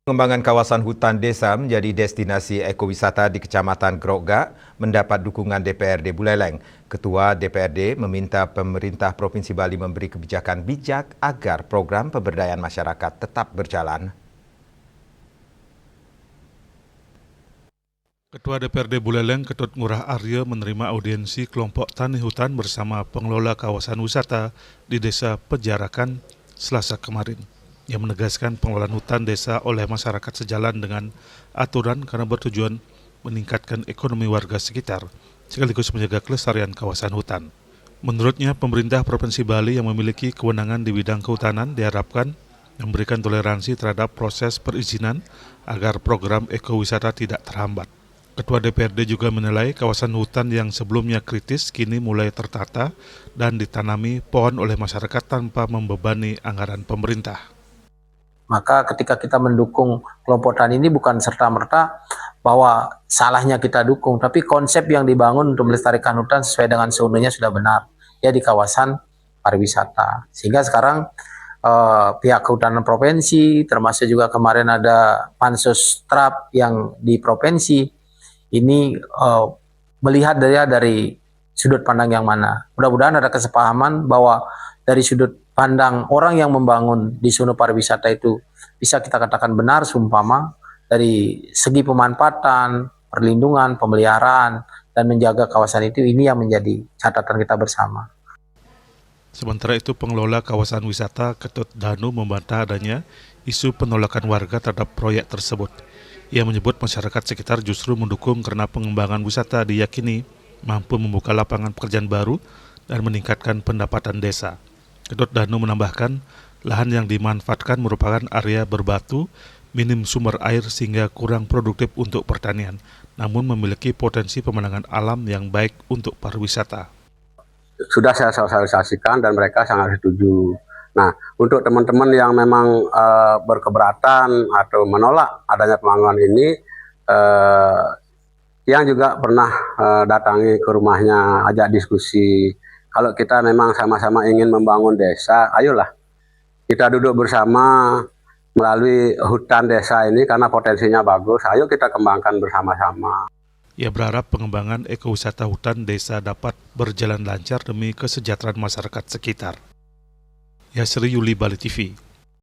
Pengembangan kawasan hutan desa menjadi destinasi ekowisata di Kecamatan Grogak mendapat dukungan DPRD Buleleng. Ketua DPRD meminta pemerintah Provinsi Bali memberi kebijakan bijak agar program pemberdayaan masyarakat tetap berjalan. Ketua DPRD Buleleng, Ketut Ngurah Arya menerima audiensi kelompok tani hutan bersama pengelola kawasan wisata di Desa Pejarakan Selasa kemarin, yang menegaskan pengelolaan hutan desa oleh masyarakat sejalan dengan aturan karena bertujuan meningkatkan ekonomi warga sekitar, sekaligus menjaga kelestarian kawasan hutan. Menurutnya, pemerintah Provinsi Bali yang memiliki kewenangan di bidang kehutanan diharapkan memberikan toleransi terhadap proses perizinan agar program ekowisata tidak terhambat. Ketua DPRD juga menilai kawasan hutan yang sebelumnya kritis kini mulai tertata dan ditanami pohon oleh masyarakat tanpa membebani anggaran pemerintah. Maka ketika kita mendukung kelompok tani ini bukan serta-merta bahwa salahnya kita dukung, tapi konsep yang dibangun untuk melestarikan hutan sesuai dengan seunurnya sudah benar, ya di kawasan pariwisata. Sehingga sekarang pihak kehutanan provinsi, termasuk juga kemarin ada pansus TRAP yang di provinsi, ini melihat dari sudut pandang yang mana. Mudah-mudahan ada kesepahaman bahwa dari sudut pandang orang yang membangun di zona pariwisata itu bisa kita katakan benar seumpama dari segi pemanfaatan, perlindungan, pemeliharaan, dan menjaga kawasan itu, ini yang menjadi catatan kita bersama. Sementara itu, pengelola kawasan wisata Ketut Danu membantah adanya isu penolakan warga terhadap proyek tersebut. Ia menyebut masyarakat sekitar justru mendukung karena pengembangan wisata diyakini mampu membuka lapangan pekerjaan baru dan meningkatkan pendapatan desa. Ketut Danu menambahkan, lahan yang dimanfaatkan merupakan area berbatu, minim sumber air sehingga kurang produktif untuk pertanian, namun memiliki potensi pemandangan alam yang baik untuk pariwisata. Sudah saya sosialisasikan dan mereka sangat setuju. Nah, untuk teman-teman yang memang berkeberatan atau menolak adanya pembangunan ini, yang juga pernah datangi ke rumahnya, ajak diskusi. Kalau kita memang sama-sama ingin membangun desa, ayolah kita duduk bersama melalui hutan desa ini karena potensinya bagus. Ayo kita kembangkan bersama-sama. Ia berharap pengembangan ekowisata hutan desa dapat berjalan lancar demi kesejahteraan masyarakat sekitar. Yasri Yuli, Bali TV.